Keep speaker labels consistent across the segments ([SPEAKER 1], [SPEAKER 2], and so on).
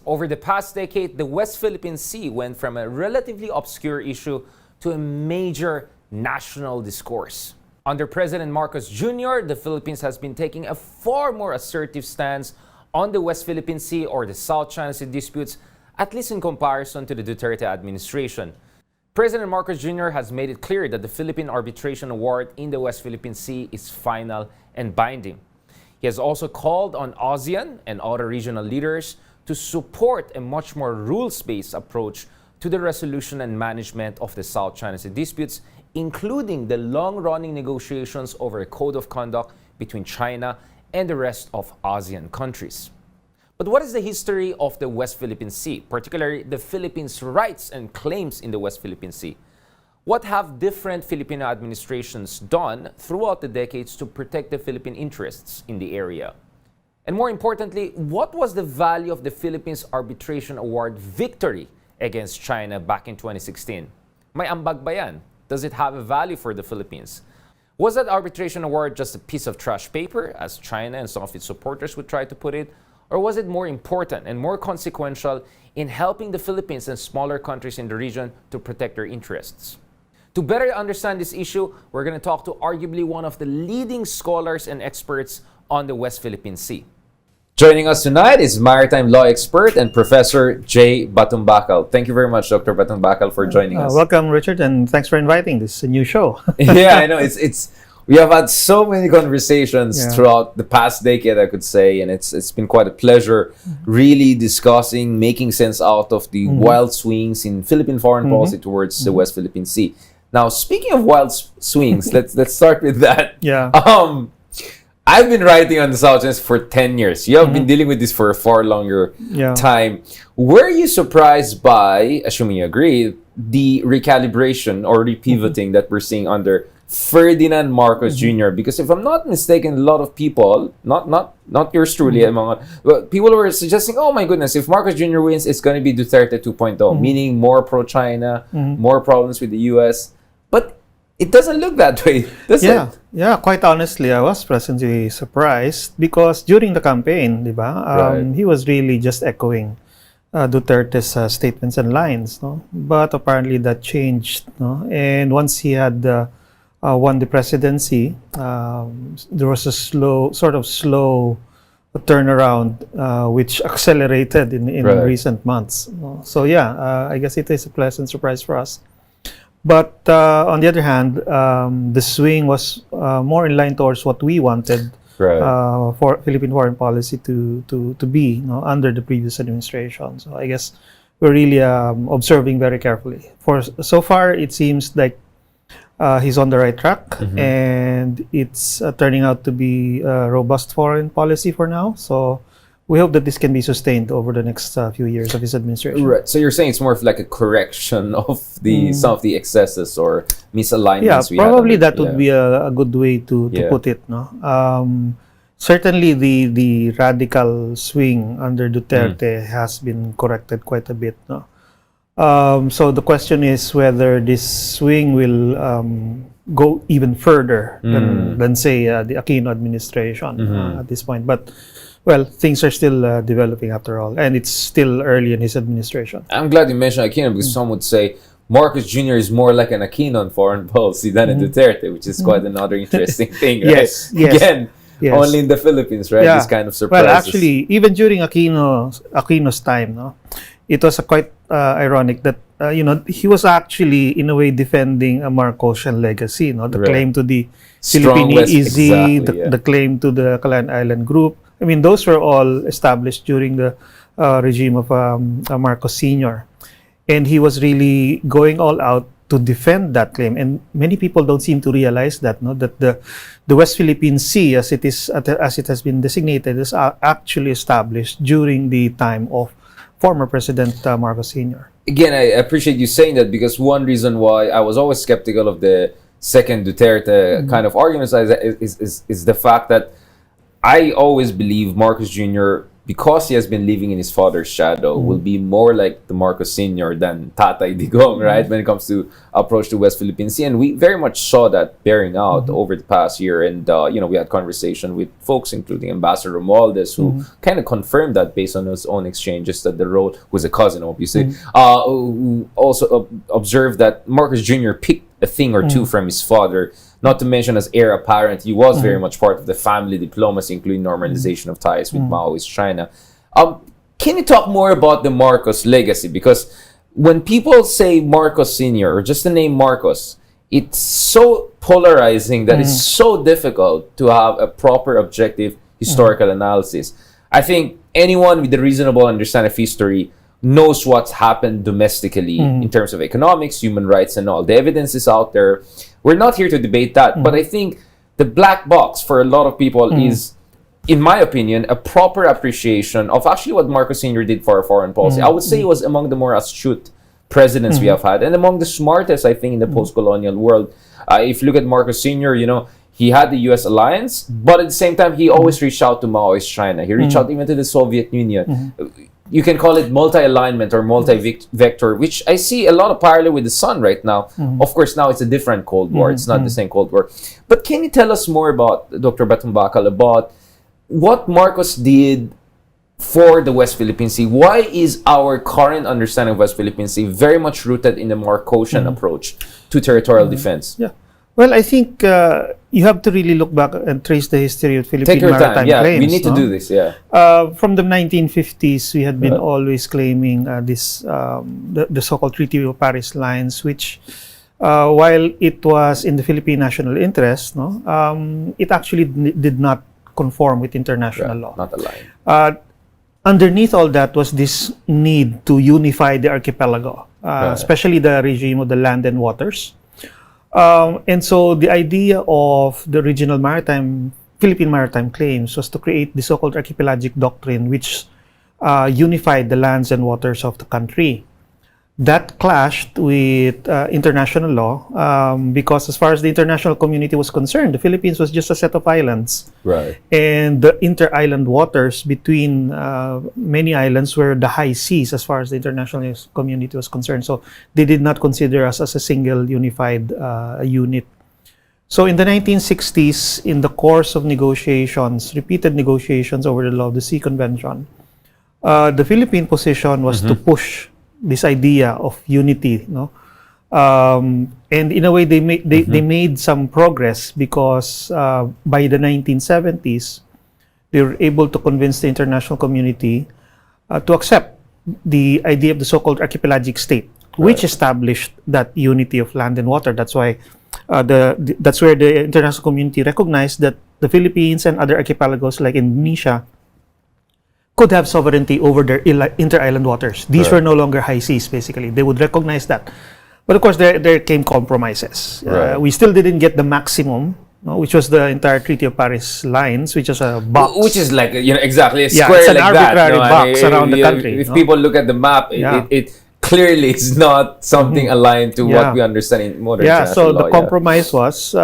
[SPEAKER 1] Over the past decade, the West Philippine Sea went from a relatively obscure issue to a major national discourse. Under President Marcos Jr., the Philippines has been taking a far more assertive stance on the West Philippine Sea or the South China Sea disputes, at least in comparison to the Duterte administration. President Marcos Jr. has made it clear that the Philippine Arbitration Award in the West Philippine Sea is final and binding. He has also called on ASEAN and other regional leaders to support a much more rules-based approach to the resolution and management of the South China Sea disputes, including the long-running negotiations over a code of conduct between China and the rest of ASEAN countries. But what is the history of the West Philippine Sea, particularly the Philippines' rights and claims in the West Philippine Sea? What have different Filipino administrations done throughout the decades to protect the Philippine interests in the area? And more importantly, what was the value of the Philippines Arbitration Award victory against China back in 2016? May ambag ba yan? Does it have a value for the Philippines? Was that arbitration award just a piece of trash paper, as China and some of its supporters would try to put it? Or was it more important and more consequential in helping the Philippines and smaller countries in the region to protect their interests? To better understand this issue, we're going to talk to arguably one of the leading scholars and experts on the West Philippine Sea. Joining us tonight is maritime law expert and Professor J. Batongbacal. Thank you very much, Dr. Batongbacal, for joining us.
[SPEAKER 2] Welcome, Richard, and thanks for inviting. This is a new show.
[SPEAKER 1] Yeah, I know. We have had so many conversations throughout the past decade, I could say, and it's been quite a pleasure really discussing, making sense out of the wild swings in Philippine foreign policy towards the West Philippine Sea. Now, speaking of wild swings, let's start with that.
[SPEAKER 2] Yeah.
[SPEAKER 1] I've been writing on the South China Sea for 10 years. You have been dealing with this for a far longer time. Were you surprised by, assuming you agree, the recalibration or repivoting that we're seeing under Ferdinand Marcos Jr.? Because if I'm not mistaken, a lot of people, not yours truly, but people were suggesting, oh my goodness, if Marcos Jr. wins, it's going to be Duterte 2.0, meaning more pro-China, more problems with the U.S. But it doesn't look that way, does it?
[SPEAKER 2] Yeah, quite honestly, I was pleasantly surprised because during the campaign, he was really just echoing Duterte's statements and lines. No? But apparently that changed. No? And once he had won the presidency, there was a slow turnaround, which accelerated in recent months. No? So I guess it is a pleasant surprise for us. But on the other hand, the swing was more in line towards what we wanted for Philippine foreign policy to be under the previous administration. So I guess we're really observing very carefully. For so far, it seems like he's on the right track, and it's turning out to be a robust foreign policy for now. So we hope that this can be sustained over the next few years of his administration.
[SPEAKER 1] Right. So you're saying it's more of like a correction of some of the excesses or misalignments.
[SPEAKER 2] Yeah, probably that would be a good way to put it. No, certainly the radical swing under Duterte has been corrected quite a bit. No, so the question is whether this swing will go even further than say the Aquino administration at this point, but. Well, things are still developing after all, and it's still early in his administration.
[SPEAKER 1] I'm glad you mentioned Aquino because some would say Marcos Jr. is more like an Aquino on foreign policy than a Duterte, which is quite another interesting thing, right?
[SPEAKER 2] Yes.
[SPEAKER 1] Again, only in the Philippines, right? This kind of surprises.
[SPEAKER 2] Well, actually, even during Aquino's time, it was quite ironic that he was actually in a way defending a Marcosian legacy, the claim to the Philippine EEZ, the claim to the Kalayaan Island Group. I mean, those were all established during the regime of Marcos Sr. And he was really going all out to defend that claim. And many people don't seem to realize that, that the West Philippine Sea, as it has been designated, is actually established during the time of former President Marcos Sr.
[SPEAKER 1] Again, I appreciate you saying that because one reason why I was always skeptical of the second Duterte kind of arguments is the fact that I always believe Marcos Jr. because he has been living in his father's shadow, will be more like the Marcos Sr. than Tatay Digong, right? When it comes to approach to West Philippine Sea. And we very much saw that bearing out over the past year. And, we had conversation with folks, including Ambassador Romualdez, who kind of confirmed that based on his own exchanges, that the role was a cousin, obviously. Who also observed that Marcos Jr. picked a thing or two from his father. Not to mention, as heir apparent, he was very much part of the family diplomacy, including normalization of ties with Maoist China. Can you talk more about the Marcos legacy? Because when people say Marcos Sr. or just the name Marcos, it's so polarizing that it's so difficult to have a proper, objective historical analysis. I think anyone with a reasonable understanding of history knows what's happened domestically in terms of economics, human rights, and all. The evidence is out there. We're not here to debate that, but I think the black box for a lot of people is, in my opinion, a proper appreciation of actually what Marcos Sr. did for our foreign policy. I would say he was among the more astute presidents we have had, and among the smartest, I think, in the post-colonial world. If you look at Marcos Sr., he had the U.S. alliance, but at the same time, he always reached out to Maoist China. He reached out even to the Soviet Union. You can call it multi-alignment or multi-vector, which I see a lot of parallel with the sun right now. Of course, now it's a different Cold War. It's not the same Cold War. But can you tell us more about, Dr. Batongbacal, about what Marcos did for the West Philippine Sea? Why is our current understanding of West Philippine Sea very much rooted in the Marcosian approach to territorial defense?
[SPEAKER 2] Yeah. Well, I think you have to really look back and trace the history of Philippine
[SPEAKER 1] Take your
[SPEAKER 2] maritime
[SPEAKER 1] time. Yeah,
[SPEAKER 2] claims.
[SPEAKER 1] we need to do this. Yeah.
[SPEAKER 2] From the 1950s, we had been always claiming the so-called Treaty of Paris lines, which, while it was in the Philippine national interest, it actually did not conform with international law.
[SPEAKER 1] Not aligned.
[SPEAKER 2] Underneath all that was this need to unify the archipelago, especially the regime of the land and waters. And so the idea of the original Philippine maritime claims was to create the so-called Archipelagic doctrine, which unified the lands and waters of the country. That clashed with international law because as far as the international community was concerned, the Philippines was just a set of islands.
[SPEAKER 1] Right.
[SPEAKER 2] And the inter-island waters between many islands were the high seas as far as the international community was concerned. So they did not consider us as a single unified unit. So in the 1960s, in the course of negotiations, repeated negotiations over the Law of the Sea Convention, the Philippine position was to push this idea of unity, and in a way they made some progress because by the 1970s they were able to convince the international community to accept the idea of the so-called archipelagic state, which established that unity of land and water. That's why that's where the international community recognized that the Philippines and other archipelagos like Indonesia could have sovereignty over their inter-island waters. These were no longer high seas, basically. They would recognize that. But of course, there came compromises. We still didn't get the maximum, which was the entire Treaty of Paris lines, which is a box.
[SPEAKER 1] Which is like, exactly a square
[SPEAKER 2] it's an
[SPEAKER 1] like
[SPEAKER 2] arbitrary
[SPEAKER 1] that.
[SPEAKER 2] box around the country.
[SPEAKER 1] If people look at the map, it clearly is not something aligned to what we understand in modern international law.
[SPEAKER 2] So the compromise was,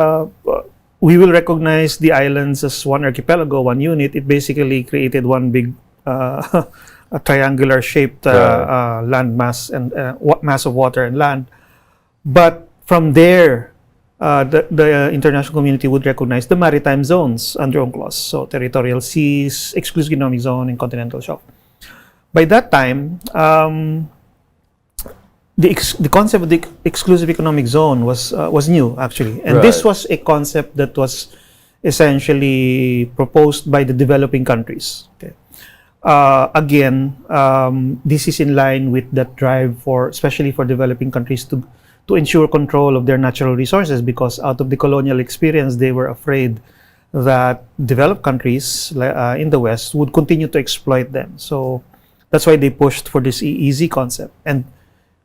[SPEAKER 2] we will recognize the islands as one archipelago, one unit. It basically created one big a triangular shaped land mass and mass of water and land. But from there, the international community would recognize the maritime zones under UNCLOS, so territorial seas, exclusive economic zone, and continental shelf. By that time, the concept of the exclusive economic zone was new, actually, and this was a concept that was essentially proposed by the developing countries. Okay. Again, this is in line with that drive especially for developing countries to ensure control of their natural resources, because out of the colonial experience, they were afraid that developed countries in the West would continue to exploit them. So that's why they pushed for this easy concept. And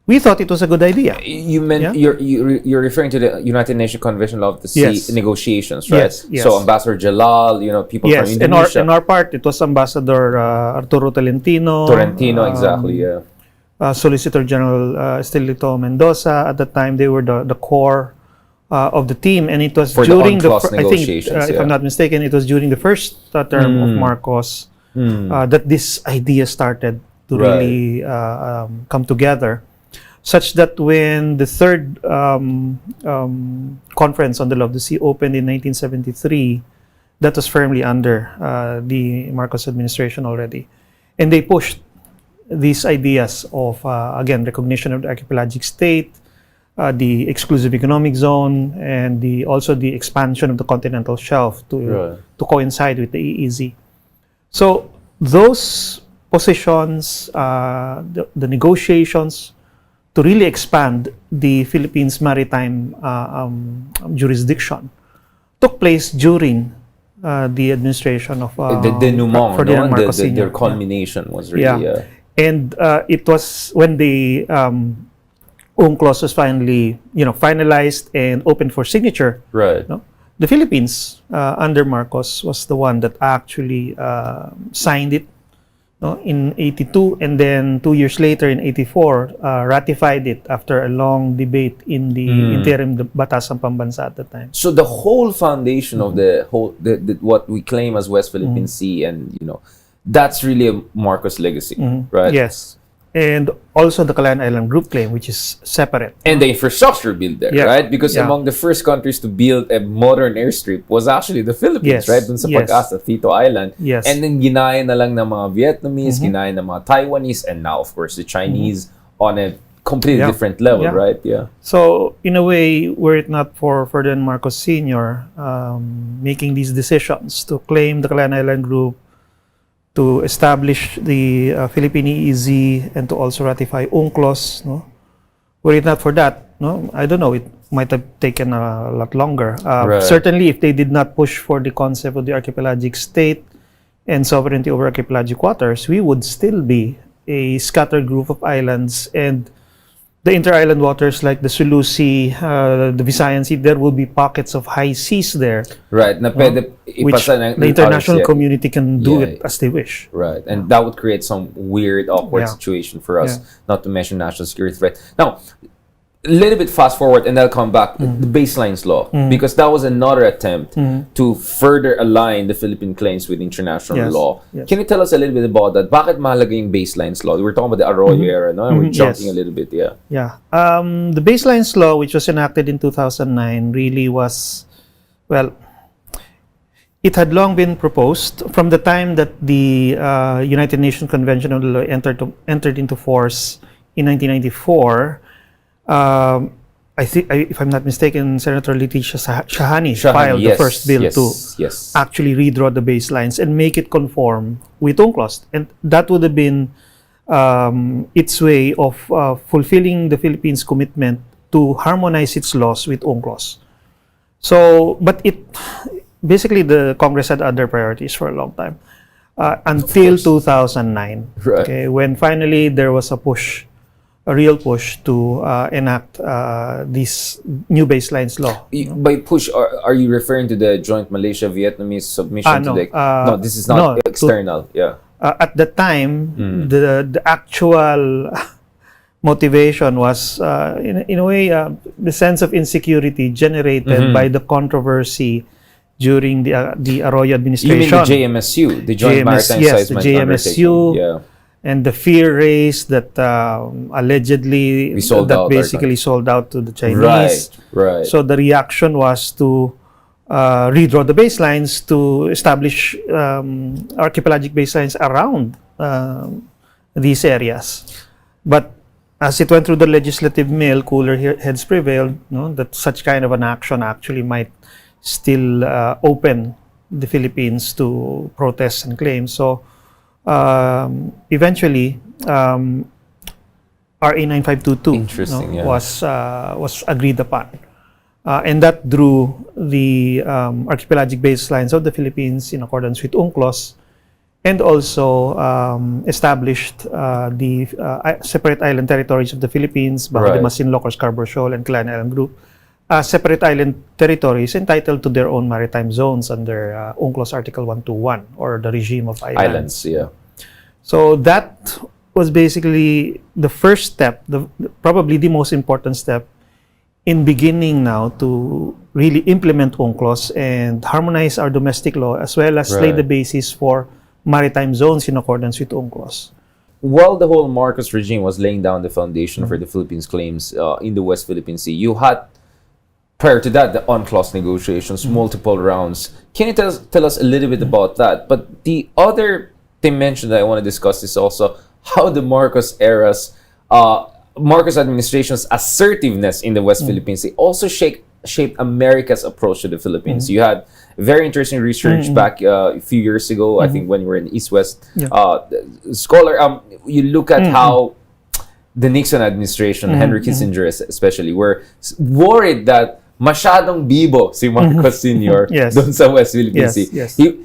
[SPEAKER 2] we thought it was a good idea.
[SPEAKER 1] You're referring to the United Nations Convention of the Sea negotiations, right?
[SPEAKER 2] Yes.
[SPEAKER 1] So Ambassador Jalal, people from Indonesia.
[SPEAKER 2] In our part, it was Ambassador Arturo Tolentino.
[SPEAKER 1] Exactly,
[SPEAKER 2] Solicitor General Estelito Mendoza. At the time, they were the core of the team, and it was
[SPEAKER 1] for
[SPEAKER 2] during
[SPEAKER 1] the
[SPEAKER 2] I think, if I'm not mistaken, it was during the first term of Marcos that this idea started to really come together, such that when the third conference on the law of the sea opened in 1973, that was firmly under the Marcos administration already. And they pushed these ideas of, again, recognition of the archipelagic state, the exclusive economic zone, and also the expansion of the continental shelf to coincide with the EEZ. So those positions, the negotiations to really expand the Philippines maritime jurisdiction took place during the administration of Ferdinand Marcos Sr.
[SPEAKER 1] Their culmination was really...
[SPEAKER 2] And it was when the UNCLOS was finally, finalized and opened for signature.
[SPEAKER 1] Right.
[SPEAKER 2] The Philippines, under Marcos, was the one that actually signed it in 82, and then 2 years later in 84 ratified it after a long debate in the interim Batasang Pambansa at the time.
[SPEAKER 1] So the whole foundation of the what we claim as West Philippine Sea, and that's really a Marcos legacy, right?
[SPEAKER 2] Yes. And also the Kalayaan Island Group claim, which is separate.
[SPEAKER 1] And the infrastructure built there, right? Because among the first countries to build a modern airstrip was actually the Philippines, right? Dun sa Pag-asa, Tito Island.
[SPEAKER 2] Yes.
[SPEAKER 1] And then ginaya na lang ng mga Vietnamese, ginaya ng mga Taiwanese, and now, of course, the Chinese on a completely different level, right? Yeah.
[SPEAKER 2] So, in a way, were it not for Ferdinand Marcos Sr. Making these decisions to claim the Kalayaan Island Group, to establish the Philippine EEZ, and to also ratify UNCLOS, were it not for that, I don't know, it might have taken a lot longer. Certainly, if they did not push for the concept of the archipelagic state and sovereignty over archipelagic waters, we would still be a scattered group of islands, and the inter-island waters like the Sulu Sea, the Visayan Sea, there will be pockets of high seas there.
[SPEAKER 1] Right. Na pwede
[SPEAKER 2] which the international community can do it as they wish.
[SPEAKER 1] Right. And that would create some weird, awkward situation for us, not to mention national security threat. Now, a little bit fast forward, and I'll come back. The baselines law, because that was another attempt to further align the Philippine claims with international law. Can you tell us a little bit about that? Bakit mahalaga yung baselines law? We're talking about the Arroyo era, no? And we're jumping a little bit, The
[SPEAKER 2] baselines law, which was enacted in 2009, really was, well, it had long been proposed from the time that the United Nations Convention on the Law entered into force in 1994. I think, if I'm not mistaken, Senator Leticia Shahani filed the first bill to actually redraw the baselines and make it conform with UNCLOS. And that would have been its way of fulfilling the Philippines' commitment to harmonize its laws with UNCLOS. So, but basically the Congress had other priorities for a long time. Until 2009, when finally there was a real push to enact this new baselines law.
[SPEAKER 1] By push, are you referring to the joint Malaysia-Vietnamese submission to the... no, this is not external.
[SPEAKER 2] At the time, the actual motivation was, in a way, the sense of insecurity generated by the controversy during the Arroyo administration.
[SPEAKER 1] You mean the JMSU, the Joint Maritime Seismic
[SPEAKER 2] JMSU. And the fear raised that allegedly basically sold out to the Chinese.
[SPEAKER 1] Right.
[SPEAKER 2] So the reaction was to redraw the baselines to establish archipelagic baselines around these areas. But as it went through the legislative mill, cooler heads prevailed, that such kind of an action actually might still open the Philippines to protests and claims. So eventually, RA 9522 was agreed upon, and that drew the archipelagic baselines of the Philippines in accordance with UNCLOS, and also established the separate island territories of the Philippines, Bajo de Masinloc, Scarborough Shoal, and Kalayaan Island Group, separate island territories entitled to their own maritime zones under UNCLOS Article 121, or the regime of islands. So that was basically the first step, probably the most important step in beginning now to really implement UNCLOS and harmonize our domestic law, as well as lay the basis for maritime zones in accordance with UNCLOS.
[SPEAKER 1] While the whole Marcos regime was laying down the foundation for the Philippines' claims in the West Philippine Sea, you had, prior to that, the UNCLOS negotiations, multiple rounds. Can you tell us a little bit about that? But the other dimension that I want to discuss is also how the Marcos Marcos administration's assertiveness in the West Philippine Sea also shaped America's approach to the Philippines. You had very interesting research back a few years ago, I think when you were in East-West scholar. You look at how the Nixon administration, Henry Kissinger especially, were worried that masyadong bibo si Marcos Sr. doon sa West Philippine Sea.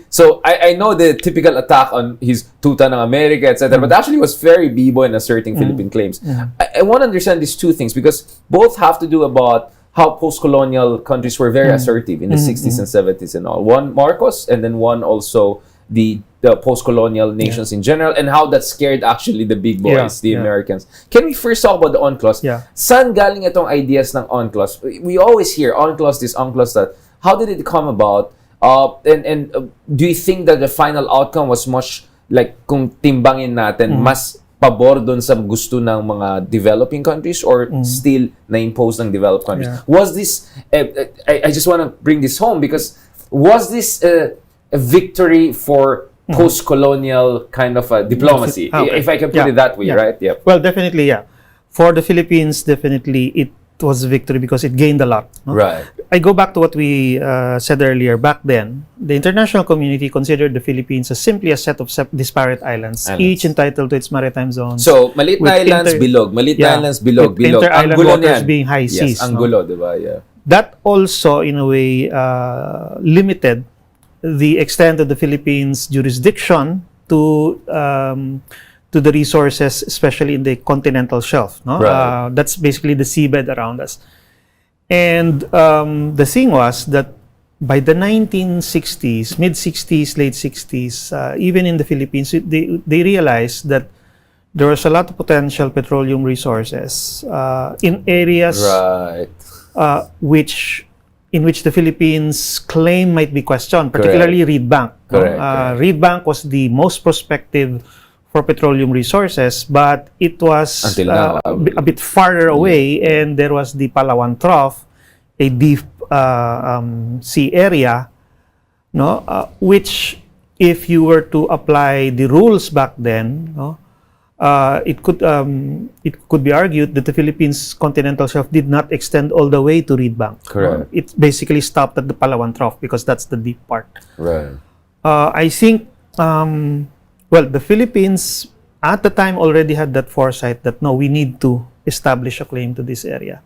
[SPEAKER 1] So I know the typical attack on his tuta ng America, etc., but actually was very bibo in asserting Philippine claims. I want to understand these two things because both have to do about how post-colonial countries were very assertive in the 60s and 70s and all. One, Marcos, and then one also the post-colonial nations in general, and how that scared actually the big boys, the Americans. Can we first talk about the UNCLOS? Saan galing itong ideas ng UNCLOS? We always hear UNCLOS this, UNCLOS that. How did it come about? And do you think that the final outcome was much like kung timbangin natin, mas pabor doon sa gusto ng mga developing countries or still na-impose ng developed countries? Was this, I just want to bring this home because was this a victory for post-colonial kind of diplomacy, if I can put it that way, right?
[SPEAKER 2] Well, definitely, for the Philippines, definitely it was a victory because it gained a lot. No?
[SPEAKER 1] Right.
[SPEAKER 2] I go back to what we said earlier. Back then, the international community considered the Philippines as simply a set of disparate islands, each entitled to its maritime zones.
[SPEAKER 1] So, maliit na islands, bilog. Maliit na islands, bilog.
[SPEAKER 2] Inter-island waters being high seas.
[SPEAKER 1] Yes, ang gulo, diba? Yeah.
[SPEAKER 2] That also, in a way, limited the extent of the Philippines' jurisdiction to the resources, especially in the continental shelf. No?
[SPEAKER 1] Right.
[SPEAKER 2] That's basically the seabed around us. And the thing was that by the 1960s, mid-60s, late 60s, even in the Philippines, they realized that there was a lot of potential petroleum resources in areas in which the Philippines' claim might be questioned, particularly Reed Bank. Reed Bank was the most prospective for petroleum resources, but it was a bit farther away, and there was the Palawan Trough, a deep sea area, which, if you were to apply the rules back then, it could be argued that the Philippines continental shelf did not extend all the way to Reed Bank. It basically stopped at the Palawan Trough because that's the deep part. I think, the Philippines at the time already had that foresight that no, we need to establish a claim to this area.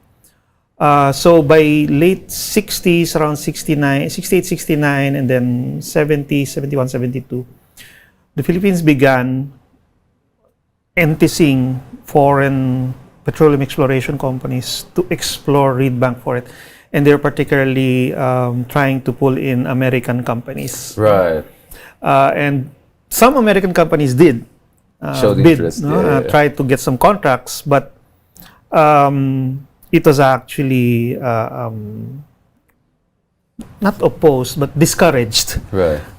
[SPEAKER 2] So by late 60s, around 68, 69, and then 70, 71, 72, the Philippines began enticing foreign petroleum exploration companies to explore Reed Bank for it. And they're particularly trying to pull in American companies. And some American companies did try to get some contracts, but it was actually not opposed, but discouraged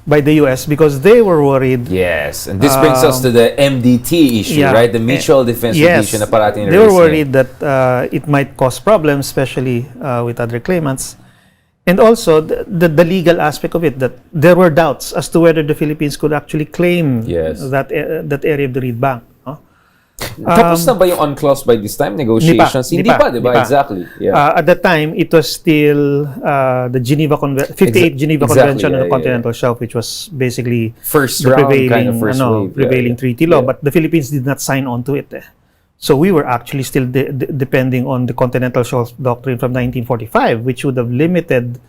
[SPEAKER 2] by the U.S. because they were worried.
[SPEAKER 1] Yes, and this brings us to the MDT issue, right? The mutual defense issue na parating
[SPEAKER 2] they were worried that it might cause problems, especially with other claimants. And also the legal aspect of it, that there were doubts as to whether the Philippines could actually claim that area of the Reed Bank.
[SPEAKER 1] Tapos na ba yung UNCLOS by this time? Negotiations? Hindi pa, diba? Exactly.
[SPEAKER 2] At that time, it was still the Geneva 58 Geneva Convention on the Continental Shelf, which was basically
[SPEAKER 1] first
[SPEAKER 2] the
[SPEAKER 1] round,
[SPEAKER 2] prevailing,
[SPEAKER 1] kind of first wave,
[SPEAKER 2] prevailing treaty law. But the Philippines did not sign on to it. So we were actually still depending on the Continental Shelf Doctrine from 1945, which would have limited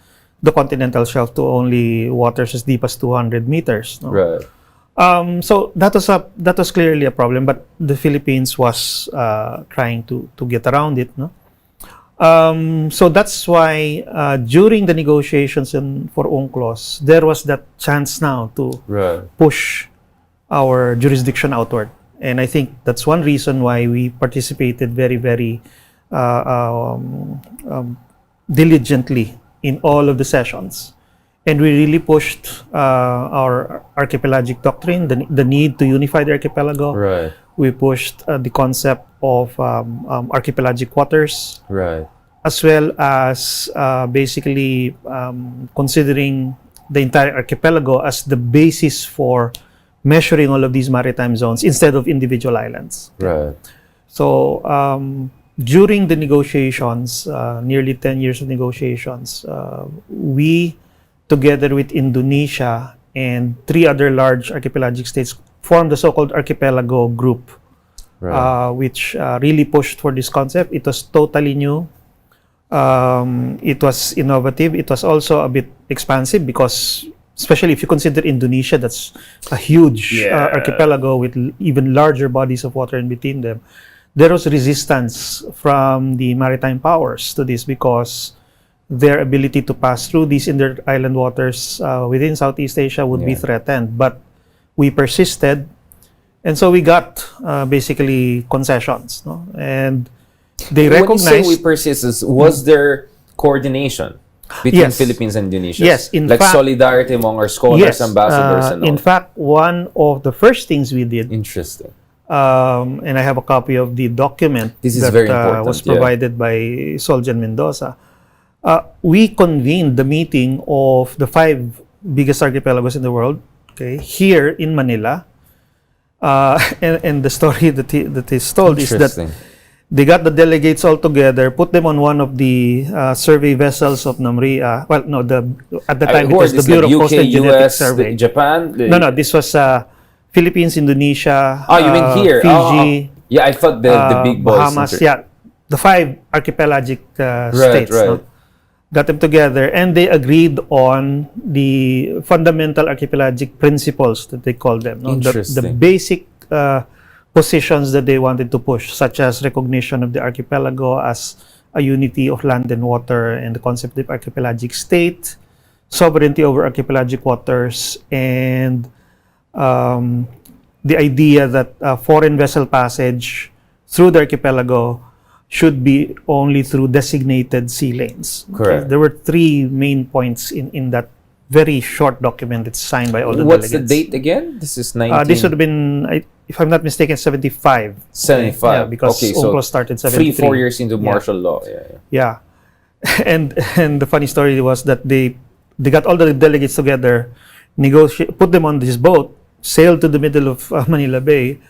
[SPEAKER 2] the Continental Shelf to only waters as deep as 200 meters. So that was clearly a problem, but the Philippines was trying to get around it. So that's why during the negotiations for UNCLOS, there was that chance now to push our jurisdiction outward. And I think that's one reason why we participated very, very diligently in all of the sessions. And we really pushed our archipelagic doctrine, the need to unify the archipelago.
[SPEAKER 1] Right.
[SPEAKER 2] We pushed the concept of archipelagic waters,
[SPEAKER 1] Right.
[SPEAKER 2] as well as basically considering the entire archipelago as the basis for measuring all of these maritime zones instead of individual islands.
[SPEAKER 1] Right.
[SPEAKER 2] So during the negotiations, nearly 10 years of negotiations, we, together with Indonesia and 3 other large archipelagic states, formed the so-called Archipelago Group,
[SPEAKER 1] Right.
[SPEAKER 2] which really pushed for this concept. It was totally new. It was innovative. It was also a bit expansive because, especially if you consider Indonesia, that's a huge archipelago with even larger bodies of water in between them. There was resistance from the maritime powers to this because their ability to pass through these inter-island waters within Southeast Asia would be threatened. But we persisted, and so we got basically concessions. No? And they recognized...
[SPEAKER 1] When you say we persisted, was there coordination between Philippines and Indonesia?
[SPEAKER 2] Yes, in
[SPEAKER 1] like
[SPEAKER 2] fact,
[SPEAKER 1] solidarity among our scholars, ambassadors, and all.
[SPEAKER 2] in fact, one of the first things we did,
[SPEAKER 1] Interesting.
[SPEAKER 2] and I have a copy of the document
[SPEAKER 1] This is
[SPEAKER 2] that
[SPEAKER 1] very important,
[SPEAKER 2] was provided by Soljan Mendoza. We convened the meeting of the 5 biggest archipelagos in the world, here in Manila. And the story that is told is that they got the delegates all together, put them on one of the survey vessels of NAMRIA. Well, no, at the time it was the Bureau of Coast and Genetic Survey.
[SPEAKER 1] Japan?
[SPEAKER 2] No, this was Philippines, Indonesia,
[SPEAKER 1] you mean here?
[SPEAKER 2] Fiji.
[SPEAKER 1] Yeah, I thought the big boys.
[SPEAKER 2] Bahamas, the 5 archipelagic states.
[SPEAKER 1] Right.
[SPEAKER 2] No? Got them together, and they agreed on the fundamental archipelagic principles that they call them. No? The basic positions that they wanted to push, such as recognition of the archipelago as a unity of land and water, and the concept of archipelagic state, sovereignty over archipelagic waters, and the idea that foreign vessel passage through the archipelago should be only through designated sea lanes.
[SPEAKER 1] Correct.
[SPEAKER 2] There were 3 main points in that very short document. It's signed by all the
[SPEAKER 1] What's
[SPEAKER 2] delegates.
[SPEAKER 1] the date again? This is 19...
[SPEAKER 2] this would have been, if I'm not mistaken, 75.
[SPEAKER 1] 75.
[SPEAKER 2] Yeah, because UNCLOS started 73.
[SPEAKER 1] 3-4 years into martial law.
[SPEAKER 2] Yeah. And the funny story was that they got all the delegates together, put them on this boat, sailed to the middle of Manila Bay,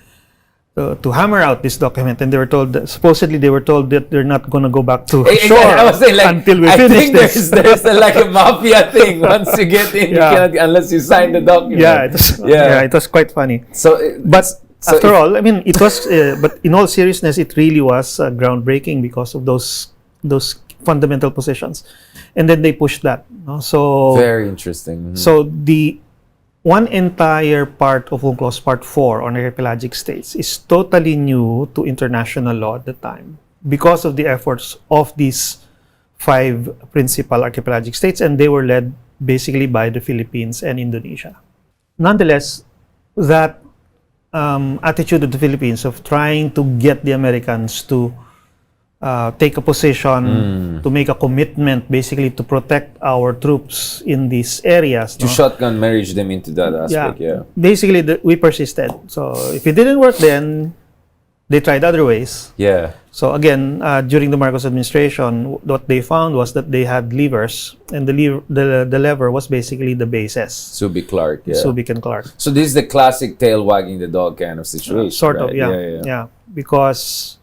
[SPEAKER 2] to hammer out this document, and they were told that, supposedly they were told that they're not going to go back to shore
[SPEAKER 1] I was saying,
[SPEAKER 2] until we finish this.
[SPEAKER 1] There's like a mafia thing. Once you get in, you cannot, unless you sign the document.
[SPEAKER 2] It was quite funny. But after all, I mean, it was. But in all seriousness, it really was groundbreaking because of those fundamental positions, and then they pushed that. No? So
[SPEAKER 1] very interesting.
[SPEAKER 2] So the one entire part of UNCLOS Part 4 on archipelagic states is totally new to international law at the time because of the efforts of these 5 principal archipelagic states, and they were led basically by the Philippines and Indonesia. Nonetheless, that attitude of the Philippines of trying to get the Americans to take a position, to make a commitment, basically to protect our troops in these areas.
[SPEAKER 1] To shotgun marriage them into that aspect,
[SPEAKER 2] Basically, we persisted. So if it didn't work then, they tried other ways.
[SPEAKER 1] Yeah.
[SPEAKER 2] So again, during the Marcos administration, what they found was that they had levers, and the lever was basically the bases.
[SPEAKER 1] Subic Clark,
[SPEAKER 2] Subic and Clark.
[SPEAKER 1] So this is the classic tail wagging the dog kind of situation,
[SPEAKER 2] sort of,
[SPEAKER 1] right?
[SPEAKER 2] Because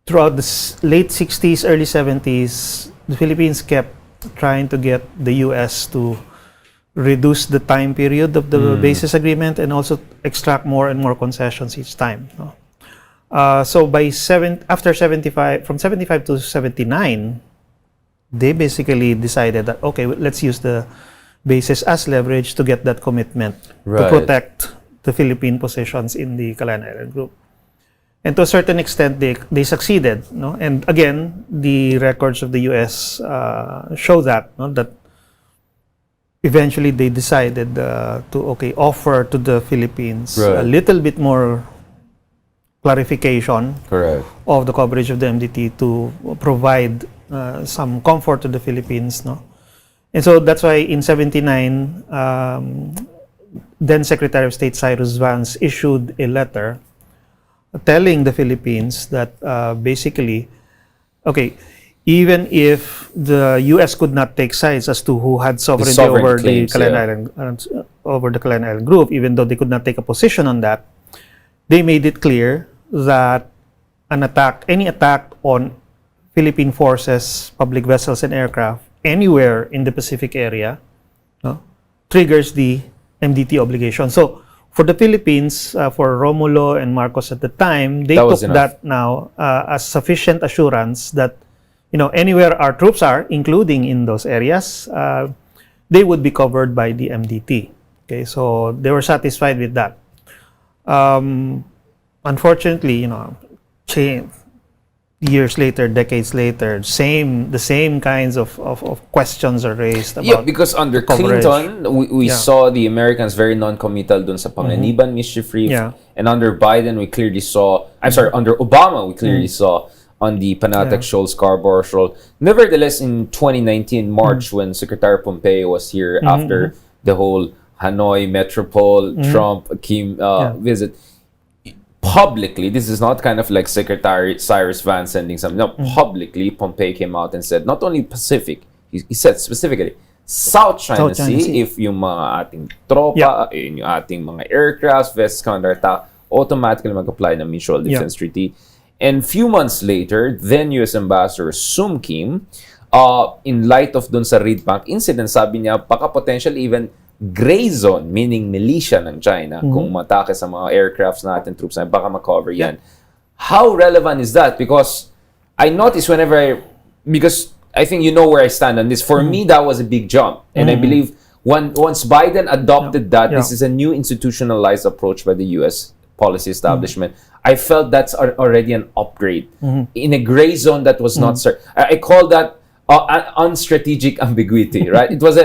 [SPEAKER 2] throughout the late 60s, early 70s, the Philippines kept trying to get the U.S. to reduce the time period of the basis agreement and also extract more and more concessions each time. No? So after 75, from 75 to 79, they basically decided that, okay, let's use the basis as leverage to get that commitment to protect the Philippine positions in the Calayan Island Group. And to a certain extent, they succeeded. No? And again, the records of the U.S. show that, no? That eventually they decided to offer to the Philippines a little bit more clarification of the coverage of the MDT to provide some comfort to the Philippines, no? And so that's why in 79, then Secretary of State Cyrus Vance issued a letter telling the Philippines that basically, okay, even if the U.S. could not take sides as to who had sovereignty
[SPEAKER 1] sovereign
[SPEAKER 2] over
[SPEAKER 1] claims,
[SPEAKER 2] the Kalayaan Island, over the Kalayaan Island group, even though they could not take a position on that, they made it clear that any attack on Philippine forces, public vessels, and aircraft anywhere in the Pacific area, no, triggers the MDT obligation. So for the Philippines, for Romulo and Marcos at the time, they took that now as sufficient assurance that, anywhere our troops are, including in those areas, they would be covered by the MDT. Okay, so they were satisfied with that. Unfortunately, years later, decades later, the same kinds of questions are raised about
[SPEAKER 1] because under Clinton, we saw the Americans very non-committal dun sa Panganiban mischief reef. And under Biden, we clearly saw, under Obama, we clearly saw on the Panatag Shoal, Scarborough Shoal. Nevertheless, in 2019, March, when Secretary Pompeo was here after the whole Hanoi Metropole, Trump, Kim visit, publicly, this is not kind of like Secretary Cyrus Vance sending something. No, publicly, Pompeo came out and said, not only Pacific, he said specifically, South China Sea, if yung mga ating tropa, yung ating mga aircrafts, vessels counter attack, automatically mag-apply ng Mutual Defense Treaty. And few months later, then U.S. Ambassador Sung Kim, in light of dun sa Reed Bank incident, sabi niya, baka potentially even gray zone, meaning militia ng China, kung matake sa mga aircrafts natin, troops natin, baka makover yan. How relevant is that? Because I notice because I think you know where I stand on this. For me, that was a big jump. And I believe once Biden adopted that, this is a new institutionalized approach by the U.S. policy establishment. I felt that's already an upgrade. In a gray zone that was not certain. I call that unstrategic ambiguity, right? It was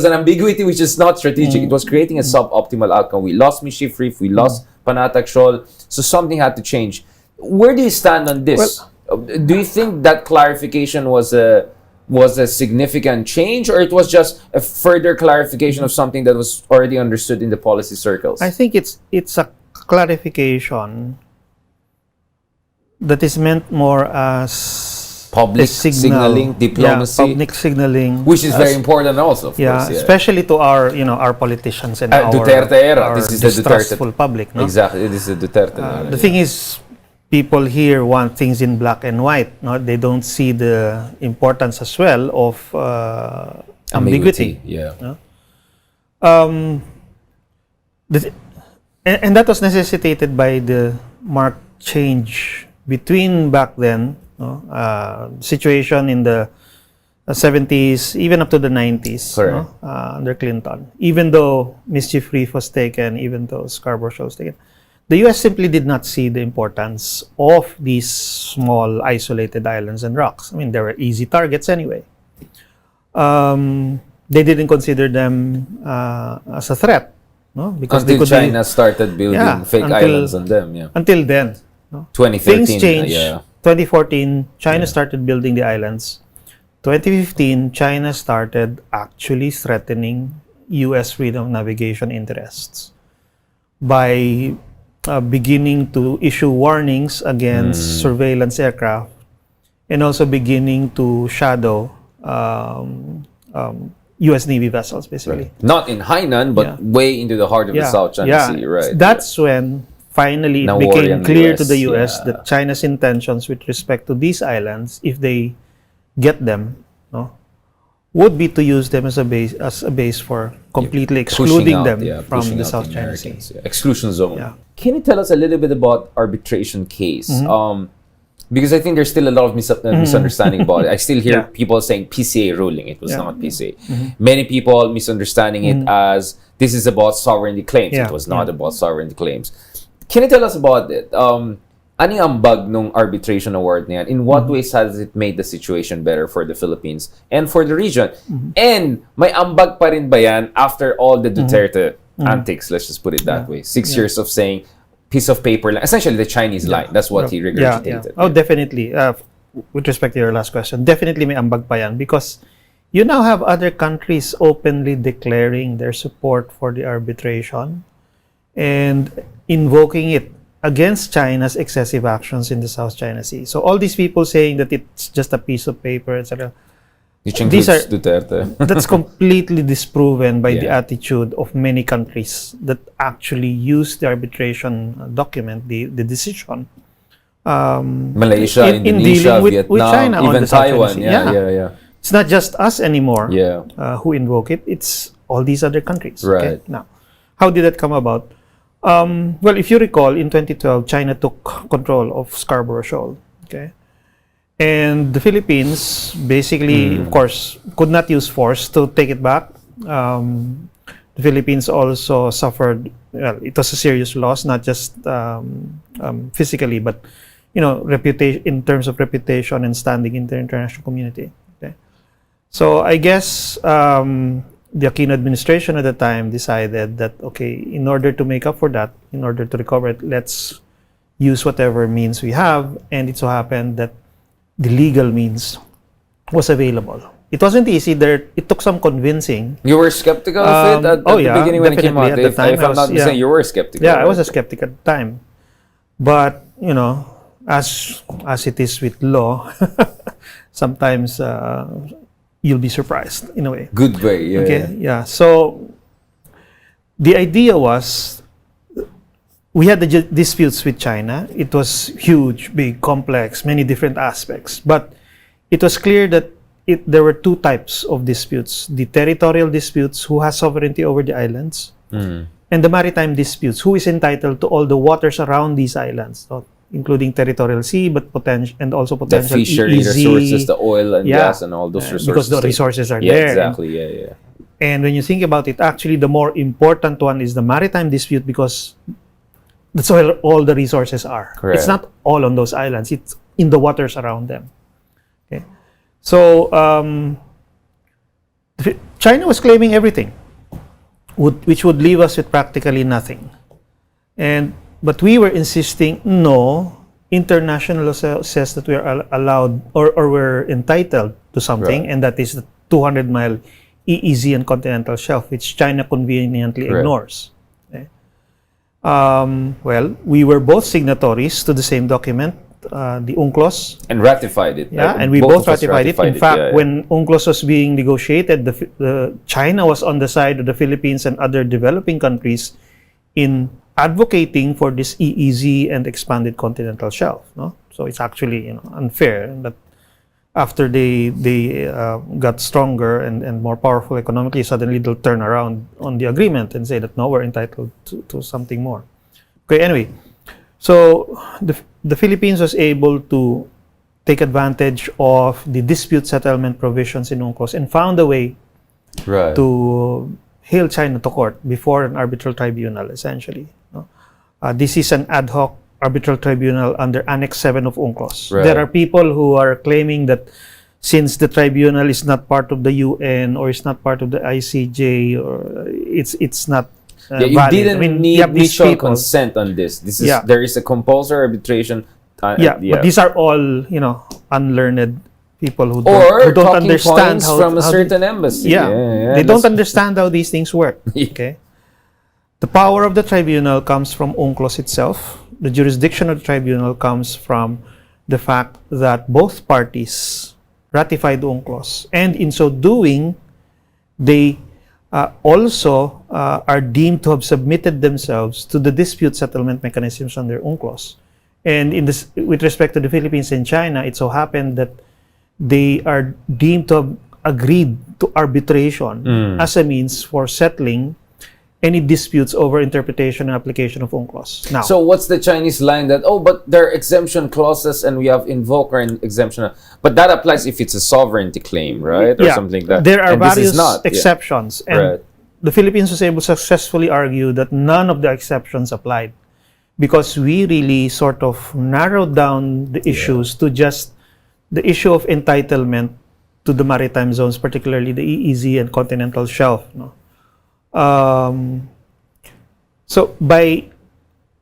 [SPEAKER 1] an ambiguity which is not strategic. It was creating a suboptimal outcome. We lost Mischief Reef, we lost Panatag Shoal, so something had to change. Where do you stand on this? Do you think that clarification was a significant change, or it was just a further clarification of something that was already understood in the policy circles?
[SPEAKER 2] I think it's a clarification that is meant more as
[SPEAKER 1] public signaling, diplomacy,
[SPEAKER 2] public signaling,
[SPEAKER 1] which is very important also. Of course,
[SPEAKER 2] especially to our politicians and
[SPEAKER 1] Duterte era.
[SPEAKER 2] Our
[SPEAKER 1] this is the
[SPEAKER 2] distrustful public. No?
[SPEAKER 1] Exactly, this is the Duterte era.
[SPEAKER 2] The thing is, people here want things in black and white. No, they don't see the importance as well of ambiguity.
[SPEAKER 1] Yeah.
[SPEAKER 2] No? And that was necessitated by the marked change between back then. Situation in the 70s, even up to the 90s, under Clinton. Even though Mischief Reef was taken, even though Scarborough Shoal was taken, the U.S. simply did not see the importance of these small, isolated islands and rocks. I mean, they were easy targets anyway. They didn't consider them as a threat, no? Because
[SPEAKER 1] until China started building fake islands on them. Yeah.
[SPEAKER 2] Until then, no?
[SPEAKER 1] 2013.
[SPEAKER 2] Things changed. 2014, China started building the islands. 2015, China started actually threatening U.S. freedom of navigation interests by beginning to issue warnings against surveillance aircraft and also beginning to shadow U.S. Navy vessels, basically.
[SPEAKER 1] Right. Not in Hainan, but way into the heart of the South China Sea, right?
[SPEAKER 2] That's when finally it became clear to the U.S. that China's intentions with respect to these islands, if they get them, would be to use them as a base for completely excluding them from the South China Sea.
[SPEAKER 1] Exclusion zone. Yeah. Can you tell us a little bit about arbitration case? Because I think there's still a lot of misunderstanding about it. I still hear people saying PCA ruling. It was not PCA. Many people misunderstanding it as this is about sovereignty claims. It was not about sovereignty claims. Can you tell us about it? Ano yung ambag nung arbitration award niyan? In what ways has it made the situation better for the Philippines and for the region? And may ambag pa rin ba yan after all the Duterte antics? Let's just put it that way. 6 years of saying piece of paper, essentially the Chinese line. That's what he regurgitated.
[SPEAKER 2] Oh, definitely. With respect to your last question, definitely may ambag pa yan because you now have other countries openly declaring their support for the arbitration and invoking it against China's excessive actions in the South China Sea. So all these people saying that it's just a piece of paper, etc.
[SPEAKER 1] These are Duterte.
[SPEAKER 2] That's completely disproven by the
[SPEAKER 1] Yeah.
[SPEAKER 2] attitude of many countries that actually use the arbitration document, the decision.
[SPEAKER 1] Malaysia,
[SPEAKER 2] in
[SPEAKER 1] Indonesia,
[SPEAKER 2] dealing with
[SPEAKER 1] Vietnam,
[SPEAKER 2] China on
[SPEAKER 1] even
[SPEAKER 2] the South China
[SPEAKER 1] Taiwan.
[SPEAKER 2] Sea.
[SPEAKER 1] Yeah.
[SPEAKER 2] It's not just us anymore
[SPEAKER 1] Yeah.
[SPEAKER 2] who invoke it. It's all these other countries.
[SPEAKER 1] Right.
[SPEAKER 2] Okay? Now, how did that come about? Well, if you recall, in 2012, China took control of Scarborough Shoal. Okay. And the Philippines basically, of course, could not use force to take it back. The Philippines also suffered, well, it was a serious loss, not just physically, but, reputation, in terms of reputation and standing in the international community. Okay? So I guess the Aquino administration at the time decided that, okay, in order to make up for that, in order to recover it, let's use whatever means we have. And it so happened that the legal means was available. It wasn't easy. It took some convincing.
[SPEAKER 1] You were skeptical of it at the beginning when it came out.
[SPEAKER 2] At the time,
[SPEAKER 1] if I'm not mistaken, you were skeptical.
[SPEAKER 2] Yeah,
[SPEAKER 1] right?
[SPEAKER 2] I was a skeptic at the time. But, as it is with law, sometimes you'll be surprised in a way.
[SPEAKER 1] Good way, yeah.
[SPEAKER 2] Okay, yeah. So the idea was, we had the disputes with China. It was huge, big, complex, many different aspects. But it was clear that there were two types of disputes. The territorial disputes, who has sovereignty over the islands, and the maritime disputes, who is entitled to all the waters around these islands, so including territorial sea, but potential
[SPEAKER 1] the fishery
[SPEAKER 2] EEZ,
[SPEAKER 1] resources, the oil and gas and all those resources.
[SPEAKER 2] Because the resources are there.
[SPEAKER 1] Exactly, yeah.
[SPEAKER 2] And when you think about it, actually the more important one is the maritime dispute, because that's where all the resources are.
[SPEAKER 1] Correct.
[SPEAKER 2] It's not all on those islands. It's in the waters around them. Okay. So, China was claiming everything, which would leave us with practically nothing. But we were insisting, no, international law says that we are allowed or we're entitled to something, and that is the 200-mile EEZ and continental shelf, which China conveniently ignores. Okay. Well, we were both signatories to the same document, the UNCLOS.
[SPEAKER 1] And ratified it.
[SPEAKER 2] Yeah, and we both ratified it. In fact, when UNCLOS was being negotiated, China was on the side of the Philippines and other developing countries in advocating for this EEZ and expanded continental shelf. No? So it's actually unfair that after they got stronger and more powerful economically, suddenly they'll turn around on the agreement and say that no, we're entitled to something more. Okay, anyway, so the Philippines was able to take advantage of the dispute settlement provisions in UNCLOS and found a way to hail China to court before an arbitral tribunal, essentially. No? This is an ad hoc arbitral tribunal under Annex 7 of UNCLOS. There are people who are claiming that since the tribunal is not part of the UN or is not part of the ICJ, or it's not
[SPEAKER 1] you
[SPEAKER 2] valid.
[SPEAKER 1] didn't need mutual consent on this. There is a compulsory arbitration.
[SPEAKER 2] But these are all unlearned people who
[SPEAKER 1] don't
[SPEAKER 2] understand how
[SPEAKER 1] from a certain embassy.
[SPEAKER 2] They don't understand how these things work. Okay. The power of the tribunal comes from UNCLOS itself. The jurisdiction of the tribunal comes from the fact that both parties ratified UNCLOS, and in so doing, they also are deemed to have submitted themselves to the dispute settlement mechanisms under UNCLOS. And with respect to the Philippines and China, it so happened that they are deemed to have agreed to arbitration as a means for settling any disputes over interpretation and application of UNCLOS. Now,
[SPEAKER 1] so what's the Chinese line that, but there are exemption clauses and we have invoker and exemption, but that applies if it's a sovereignty claim, right? Or something like that.
[SPEAKER 2] There are various exceptions. And the Philippines was able to successfully argue that none of the exceptions applied, because we really sort of narrowed down the issues to just the issue of entitlement to the maritime zones, particularly the EEZ and continental shelf. No? So by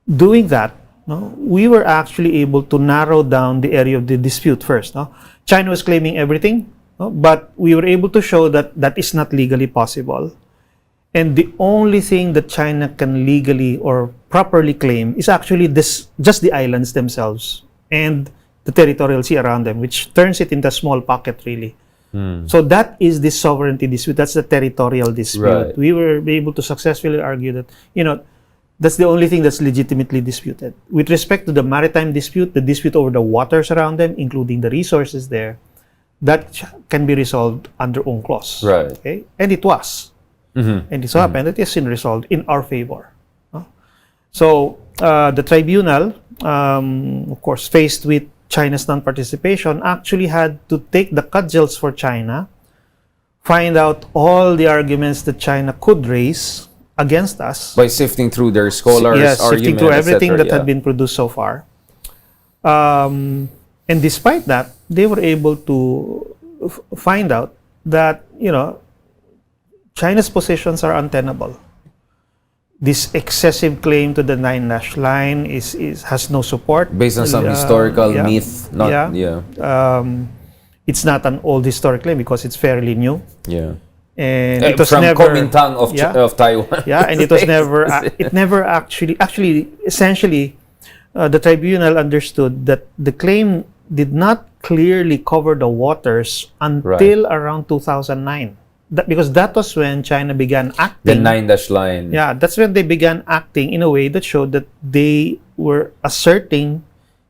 [SPEAKER 2] doing that, we were actually able to narrow down the area of the dispute first. China was claiming everything. no? But we were able to show that that is not legally possible. And the only thing that China can legally or properly claim is actually just the islands themselves and the territorial sea around them, which turns it into a small pocket, really. So that is the sovereignty dispute. That's the territorial dispute.
[SPEAKER 1] Right.
[SPEAKER 2] We were able to successfully argue that, that's the only thing that's legitimately disputed. With respect to the maritime dispute, the dispute over the waters around them, including the resources there, that can be resolved under UNCLOS.
[SPEAKER 1] Right.
[SPEAKER 2] Okay? And it was. And it so happened that it has been resolved in our favor. So the tribunal, of course, faced with China's non-participation, actually had to take the cudgels for China, find out all the arguments that China could raise against us.
[SPEAKER 1] By sifting through their scholars'
[SPEAKER 2] Yes, sifting
[SPEAKER 1] argument,
[SPEAKER 2] through everything
[SPEAKER 1] etc.,
[SPEAKER 2] that had been produced so far. And despite that, they were able to find out that, China's positions are untenable. This excessive claim to the 9-dash line has no support.
[SPEAKER 1] based on some historical myth.
[SPEAKER 2] It's not an old historic claim because it's fairly new.
[SPEAKER 1] Yeah.
[SPEAKER 2] And it was
[SPEAKER 1] from
[SPEAKER 2] never
[SPEAKER 1] Kuomintang of Taiwan.
[SPEAKER 2] Yeah, and it was never it never actually essentially the tribunal understood that the claim did not clearly cover the waters until around 2009. Because that was when China began acting.
[SPEAKER 1] The 9-dash line.
[SPEAKER 2] Yeah, that's when they began acting in a way that showed that they were asserting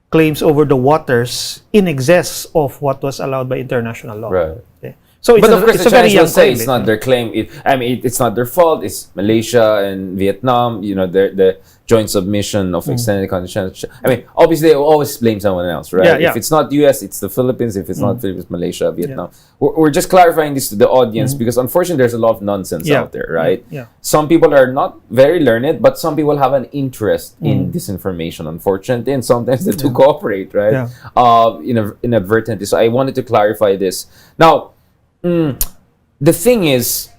[SPEAKER 2] claims over the waters in excess of what was allowed by international law.
[SPEAKER 1] Right.
[SPEAKER 2] Okay. So
[SPEAKER 1] But of course,
[SPEAKER 2] it's
[SPEAKER 1] the
[SPEAKER 2] a very
[SPEAKER 1] Chinese
[SPEAKER 2] young
[SPEAKER 1] will say
[SPEAKER 2] claim.
[SPEAKER 1] it's not their claim. It's not their fault. It's Malaysia and Vietnam. The joint submission of extended continental. Obviously, they will always blame someone else, right?
[SPEAKER 2] Yeah.
[SPEAKER 1] If it's not U.S., it's the Philippines. If it's not Philippines, Malaysia, Vietnam. We're just clarifying this to the audience because unfortunately, there's a lot of nonsense out there, right?
[SPEAKER 2] Yeah.
[SPEAKER 1] Some people are not very learned, but some people have an interest in disinformation, unfortunately, and sometimes they do cooperate, right? Inadvertently. So I wanted to clarify this. Now, the thing is,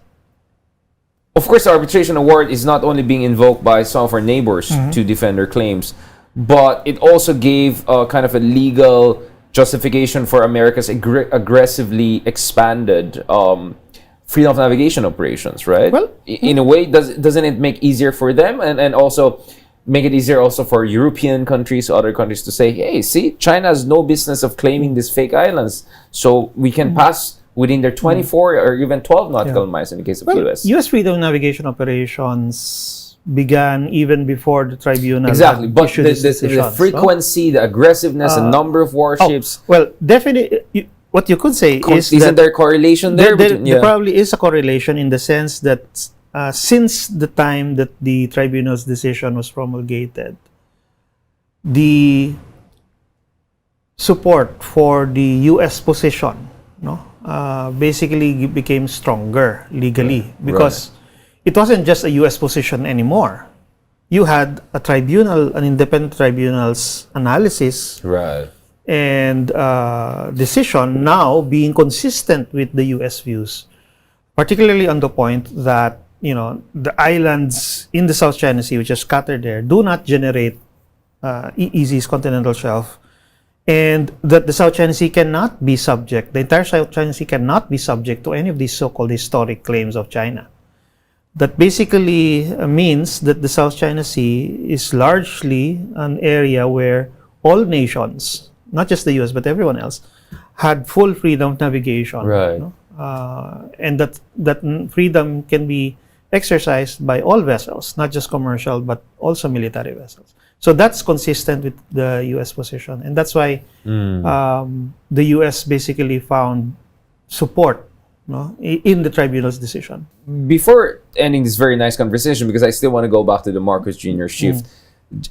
[SPEAKER 1] of course, the arbitration award is not only being invoked by some of our neighbors to defend their claims, but it also gave kind of a legal justification for America's aggressively expanded freedom of navigation operations, right?
[SPEAKER 2] Well,
[SPEAKER 1] in a way, doesn't it make easier for them and also make it easier also for European countries, other countries to say, hey, see, China has no business of claiming these fake islands, so we can pass within their 24 or even 12 nautical miles in the case of U.S.
[SPEAKER 2] U.S. freedom navigation operations began even before the tribunal
[SPEAKER 1] Exactly,
[SPEAKER 2] had
[SPEAKER 1] but
[SPEAKER 2] issued its
[SPEAKER 1] the
[SPEAKER 2] decisions,
[SPEAKER 1] frequency, the aggressiveness, the number of warships.
[SPEAKER 2] Well, definitely, what you could say is
[SPEAKER 1] Isn't
[SPEAKER 2] that
[SPEAKER 1] there correlation there?
[SPEAKER 2] there probably is a correlation in the sense that since the time that the tribunal's decision was promulgated, the support for the U.S. position, basically became stronger legally because it wasn't just a U.S. position anymore. You had a tribunal, an independent tribunal's analysis and decision now being consistent with the U.S. views, particularly on the point that the islands in the South China Sea, which are scattered there, do not generate EEZ's continental shelf, and that the South China Sea cannot be subject, the entire South China Sea cannot be subject to any of these so-called historic claims of China. That basically means that the South China Sea is largely an area where all nations, not just the US, but everyone else, had full freedom of navigation. And that freedom can be exercised by all vessels, not just commercial, but also military vessels. So that's consistent with the U.S. position. And that's why the U.S. basically found support in the tribunal's decision.
[SPEAKER 1] Before ending this very nice conversation, because I still want to go back to the Marcos Jr. shift,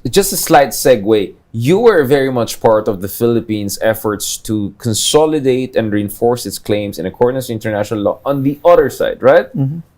[SPEAKER 1] just a slight segue. You were very much part of the Philippines' efforts to consolidate and reinforce its claims in accordance with international law on the other side, right?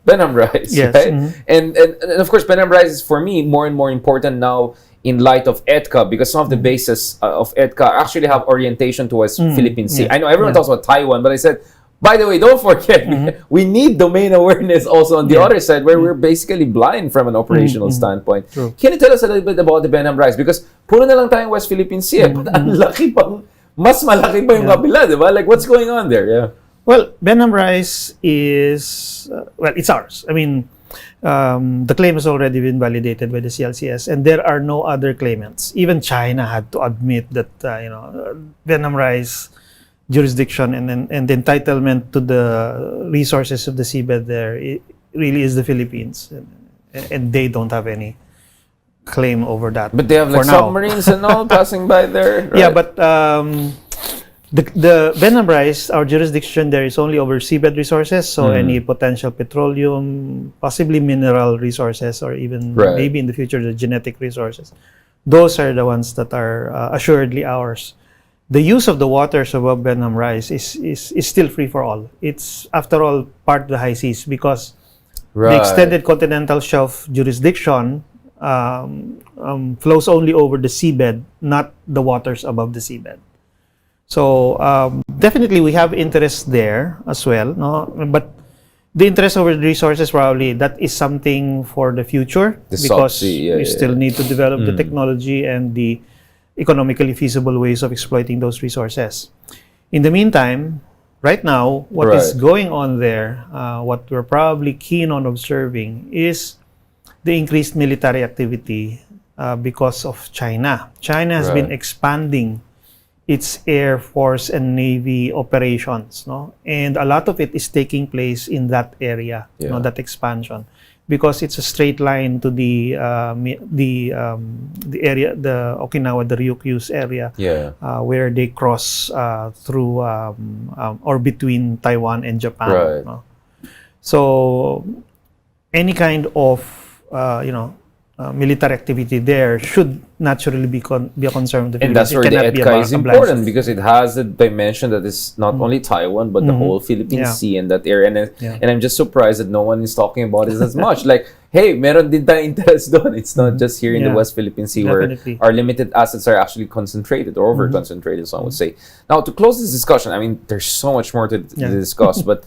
[SPEAKER 1] Benham Rise, right? And of course, Benham Rise is, for me, more and more important now in light of EDCA, because some of the bases of EDCA actually have orientation towards Philippine Sea. I know everyone talks about Taiwan, but I said, by the way, don't forget, we need domain awareness also on the other side, where we're basically blind from an operational standpoint.
[SPEAKER 2] True.
[SPEAKER 1] Can you tell us a little bit about the Benham Rise? Because puro na lang tayong West Philippine Sea, but ang laki pang, mas malaki pa yung kabila, di ba? Like, what's going on there? Yeah.
[SPEAKER 2] Well, Benham Rise is, well, it's ours. I mean, the claim has already been validated by the CLCS, and there are no other claimants. Even China had to admit that, Benham Rise jurisdiction and the entitlement to the resources of the seabed there, it really is the Philippines. And they don't have any claim over that.
[SPEAKER 1] But they have like submarines and all passing by there. Right?
[SPEAKER 2] Yeah, but the Benham Rise, our jurisdiction there is only over seabed resources, so any potential petroleum, possibly mineral resources, or even maybe in the future the genetic resources. Those are the ones that are assuredly ours. The use of the waters above Benham Rise is still free for all. It's, after all, part of the high seas, because the extended continental shelf jurisdiction flows only over the seabed, not the waters above the seabed. So definitely we have interest there as well, no? But the interest over the resources, probably that is something for the future, because we still need to develop the technology and the economically feasible ways of exploiting those resources. In the meantime, right now, what is going on there, what we're probably keen on observing, is the increased military activity because of China. China has been expanding its Air Force and Navy operations, no? And a lot of it is taking place in that area, that expansion, because it's a straight line to the area, the Okinawa, the Ryukyus area, where they cross through or between Taiwan and Japan. No? So any kind of military activity there should naturally be a concern of the Philippines.
[SPEAKER 1] And that's where the EDCA is important, because it has a dimension that is not only Taiwan, but the whole Philippine Sea and that area. And I'm just surprised that no one is talking about it as much. Like, hey, meron din tayong interest doon. It's not just here in the West Philippine Sea where our limited assets are actually concentrated or over-concentrated, some would say. Now, to close this discussion, I mean, there's so much more to discuss, but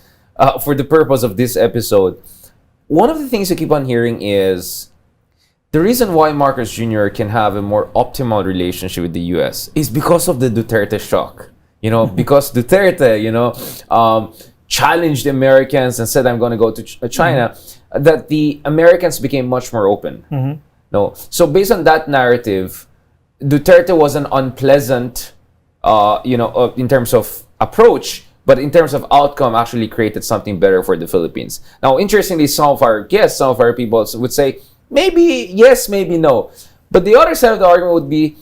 [SPEAKER 1] for the purpose of this episode, one of the things I keep on hearing is the reason why Marcos Jr. can have a more optimal relationship with the U.S. is because of the Duterte shock. Because Duterte, challenged the Americans and said, I'm going to go to China, that the Americans became much more open. No, so based on that narrative, Duterte was an unpleasant, in terms of approach, but in terms of outcome, actually created something better for the Philippines. Now, interestingly, some of our guests, some of our people would say, maybe yes, maybe no. But the other side of the argument would be,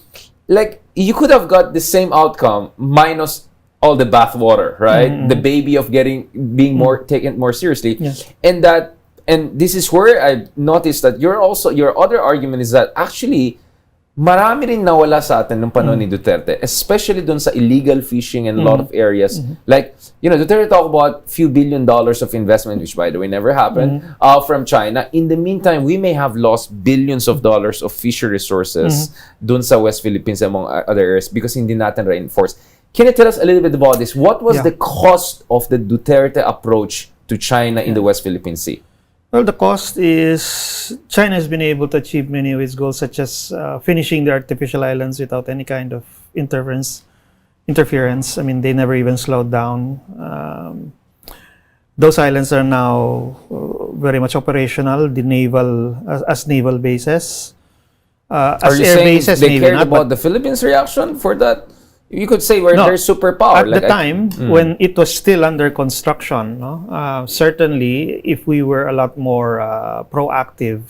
[SPEAKER 1] like, you could have got the same outcome minus all the bathwater, right? The baby of being more taken more seriously. And this is where I noticed that your other argument is that actually marami rin nawala sa atin nung panahon ni Duterte, especially dun sa illegal fishing in a lot of areas. Like, Duterte talked about few $1 billion of investment, which by the way never happened, from China. In the meantime, we may have lost billions of dollars of fishery resources dun sa West Philippines among other areas because hindi natin reinforced. Can you tell us a little bit about this? What was the cost of the Duterte approach to China in the West Philippine Sea?
[SPEAKER 2] Well, the cost is China has been able to achieve many of its goals, such as finishing the artificial islands without any kind of interference. I mean, they never even slowed down. Those islands are now very much operational. The naval as naval bases,
[SPEAKER 1] as air bases. They cared about the Philippines' reaction for that? You could say they're superpower.
[SPEAKER 2] At the time, when it was still under construction, certainly, if we were a lot more proactive,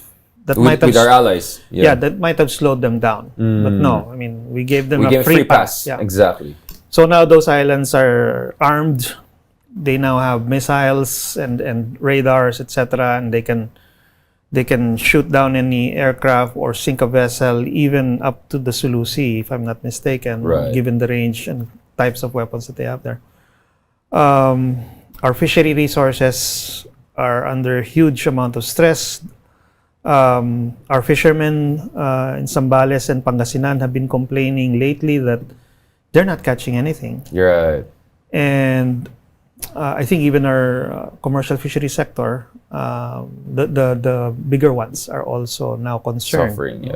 [SPEAKER 2] that might have
[SPEAKER 1] with our allies,
[SPEAKER 2] that might have slowed them down. But no, I mean, we gave them a free pass.
[SPEAKER 1] Exactly.
[SPEAKER 2] So now those islands are armed. They now have missiles and radars, etc., and they can shoot down any aircraft or sink a vessel, even up to the Sulu Sea, if I'm not mistaken, given the range and types of weapons that they have there. Our fishery resources are under huge amount of stress. Our fishermen in Zambales and Pangasinan have been complaining lately that they're not catching anything.
[SPEAKER 1] Right.
[SPEAKER 2] And I think even our commercial fishery sector, the bigger ones are also now concerned.
[SPEAKER 1] Suffering,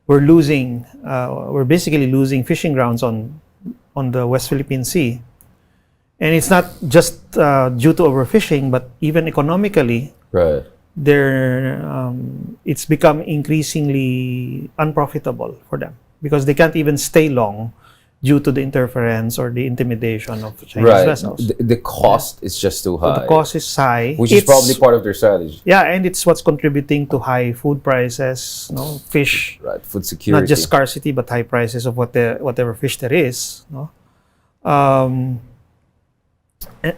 [SPEAKER 2] We're basically losing fishing grounds on the West Philippine Sea, And it's not just due to overfishing, but even economically,
[SPEAKER 1] Right.
[SPEAKER 2] it's become increasingly unprofitable for them because they can't even stay long due to the interference or the intimidation of Chinese
[SPEAKER 1] Right.
[SPEAKER 2] vessels.
[SPEAKER 1] The cost is just too
[SPEAKER 2] So
[SPEAKER 1] high.
[SPEAKER 2] the cost is high.
[SPEAKER 1] Which is
[SPEAKER 2] It's-
[SPEAKER 1] probably part of their strategy.
[SPEAKER 2] Yeah, and it's what's contributing to high food prices, no? Fish,
[SPEAKER 1] Right. Food security.
[SPEAKER 2] not just scarcity, but high prices of whatever fish there is, no?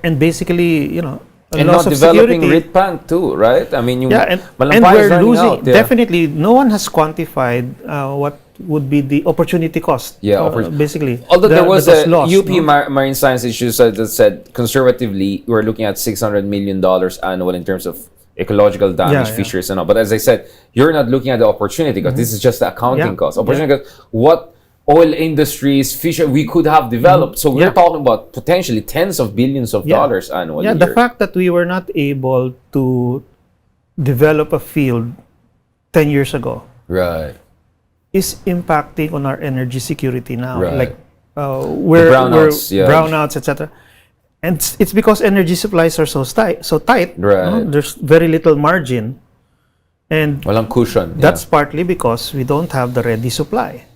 [SPEAKER 2] And basically,
[SPEAKER 1] and
[SPEAKER 2] loss
[SPEAKER 1] not
[SPEAKER 2] of
[SPEAKER 1] developing
[SPEAKER 2] security.
[SPEAKER 1] RITPAN too, right? I mean, yung
[SPEAKER 2] Yeah, and
[SPEAKER 1] Malampay is
[SPEAKER 2] we're
[SPEAKER 1] running
[SPEAKER 2] losing.
[SPEAKER 1] out, yeah.
[SPEAKER 2] Definitely, no one has quantified what would be the opportunity cost.
[SPEAKER 1] Yeah,
[SPEAKER 2] basically.
[SPEAKER 1] Although there was a
[SPEAKER 2] loss,
[SPEAKER 1] UP
[SPEAKER 2] no?
[SPEAKER 1] Marine Science Institute that said conservatively we're looking at $600 million annual in terms of ecological damage,
[SPEAKER 2] Yeah.
[SPEAKER 1] fisheries and all. But as I said, you're not looking at the opportunity because this is just the accounting
[SPEAKER 2] Yeah.
[SPEAKER 1] cost. Opportunity cost, what oil industries, fisher we could have developed. So we're
[SPEAKER 2] Yeah.
[SPEAKER 1] talking about potentially tens of billions of dollars annually.
[SPEAKER 2] Yeah, the fact that we were not able to develop a field 10 years ago
[SPEAKER 1] Right.
[SPEAKER 2] is impacting on our energy security now.
[SPEAKER 1] Right.
[SPEAKER 2] Like we're
[SPEAKER 1] brownouts, yeah.
[SPEAKER 2] brownouts, etc. And it's because energy supplies are so tight.
[SPEAKER 1] Right.
[SPEAKER 2] No? There's very little margin, and
[SPEAKER 1] Walang cushion.
[SPEAKER 2] that's partly because we don't have the ready supply.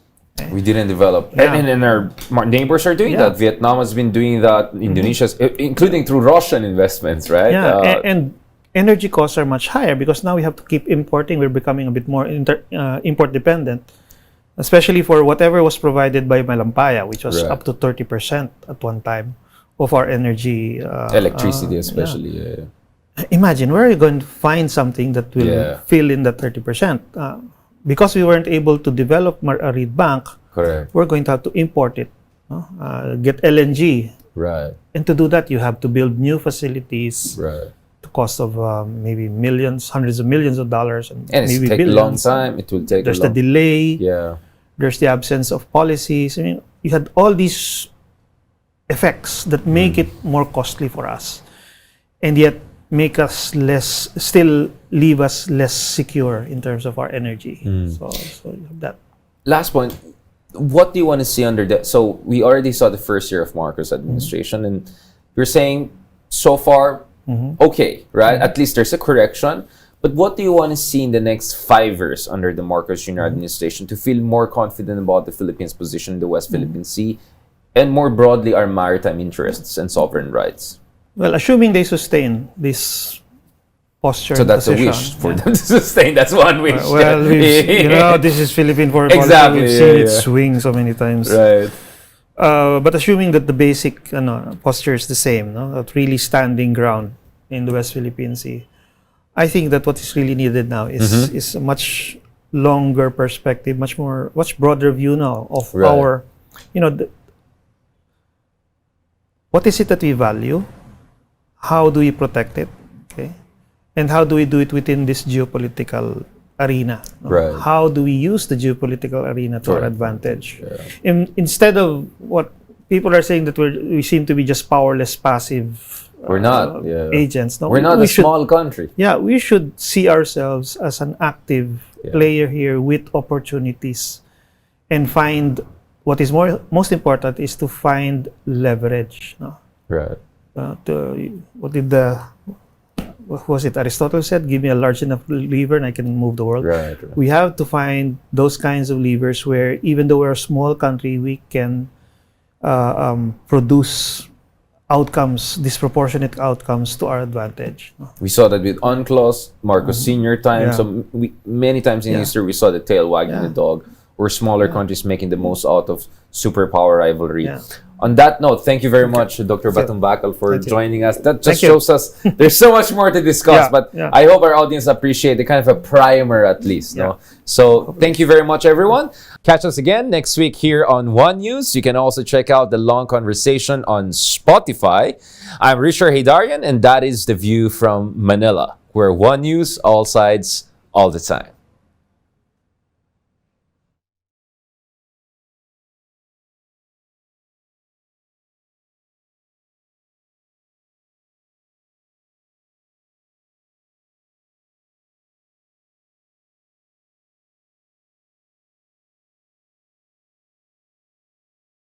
[SPEAKER 1] We didn't develop.
[SPEAKER 2] Yeah.
[SPEAKER 1] And our neighbors are doing
[SPEAKER 2] Yeah.
[SPEAKER 1] that. Vietnam has been doing that. Indonesia's, including through Russian investments, right?
[SPEAKER 2] Yeah, and energy costs are much higher because now we have to keep importing. We're becoming a bit more import dependent, especially for whatever was provided by Malampaya, which was
[SPEAKER 1] Right.
[SPEAKER 2] up to 30% at one time of our energy.
[SPEAKER 1] Electricity, especially. Yeah.
[SPEAKER 2] Imagine, where are you going to find something that will
[SPEAKER 1] Yeah.
[SPEAKER 2] fill in that 30%? Because we weren't able to develop a reed bank,
[SPEAKER 1] Correct.
[SPEAKER 2] we're going to have to import it, no? Get LNG.
[SPEAKER 1] Right.
[SPEAKER 2] And to do that, you have to build new facilities.
[SPEAKER 1] Right.
[SPEAKER 2] The cost of maybe millions, hundreds of millions of dollars, and
[SPEAKER 1] And it's
[SPEAKER 2] maybe
[SPEAKER 1] take a long
[SPEAKER 2] billions.
[SPEAKER 1] time. It will take
[SPEAKER 2] There's
[SPEAKER 1] a
[SPEAKER 2] the
[SPEAKER 1] long
[SPEAKER 2] delay.
[SPEAKER 1] Yeah.
[SPEAKER 2] There's the absence of policies. I mean, you had all these effects that make it more costly for us, and yet make us still leave us less secure in terms of our energy. So you have that.
[SPEAKER 1] Last point. What do you want to see under that? So we already saw the first year of Marcos administration, and you're saying so far, okay, right? At least there's a correction. But what do you want to see in the next 5 years under the Marcos Jr. administration to feel more confident about the Philippines' position in the West Philippine Sea and more broadly our maritime interests and sovereign rights?
[SPEAKER 2] Well, assuming they sustain this posture.
[SPEAKER 1] So
[SPEAKER 2] and
[SPEAKER 1] that's
[SPEAKER 2] position,
[SPEAKER 1] a wish for them to sustain. That's one wish.
[SPEAKER 2] Well, this is Philippine foreign
[SPEAKER 1] Exactly,
[SPEAKER 2] policy. We've seen
[SPEAKER 1] yeah,
[SPEAKER 2] it
[SPEAKER 1] yeah.
[SPEAKER 2] swing so many times.
[SPEAKER 1] Right.
[SPEAKER 2] But assuming that the basic posture is the same, no? That really standing ground in the West Philippine Sea, I think that what is really needed now is a much longer perspective, much broader view now of
[SPEAKER 1] Right.
[SPEAKER 2] our, what is it that we value? How do we protect it? Okay, and how do we do it within this geopolitical arena? No?
[SPEAKER 1] Right.
[SPEAKER 2] How do we use the geopolitical arena to our
[SPEAKER 1] Right.
[SPEAKER 2] advantage? Instead of what people are saying that we seem to be just powerless, passive.
[SPEAKER 1] We're not.
[SPEAKER 2] Agents. No,
[SPEAKER 1] We're not
[SPEAKER 2] we
[SPEAKER 1] a
[SPEAKER 2] should,
[SPEAKER 1] small country.
[SPEAKER 2] Yeah, we should see ourselves as an active player here with opportunities, and find what is most important is to find leverage. No?
[SPEAKER 1] Right.
[SPEAKER 2] What was it? Aristotle said, "Give me a large enough lever, and I can move the world."
[SPEAKER 1] Right.
[SPEAKER 2] We have to find those kinds of levers where, even though we're a small country, we can produce disproportionate outcomes to our advantage. No?
[SPEAKER 1] We saw that with UNCLOS, Marcos Sr. time.
[SPEAKER 2] Yeah.
[SPEAKER 1] So many times in history, we saw the tail wagging the dog, or smaller countries making the most out of superpower rivalry.
[SPEAKER 2] Yeah.
[SPEAKER 1] On that note, thank you very much, Dr. Batongbacal, for
[SPEAKER 2] Thank you.
[SPEAKER 1] joining us. That just
[SPEAKER 2] Thank you.
[SPEAKER 1] shows us there's so much more to discuss,
[SPEAKER 2] Yeah,
[SPEAKER 1] but
[SPEAKER 2] yeah.
[SPEAKER 1] I hope our audience appreciate the kind of a primer at least. No? So thank you very much, everyone. Catch us again next week here on One News. You can also check out the long conversation on Spotify. I'm Richard Heydarian, and that is The View from Manila, where One News, all sides, all the time.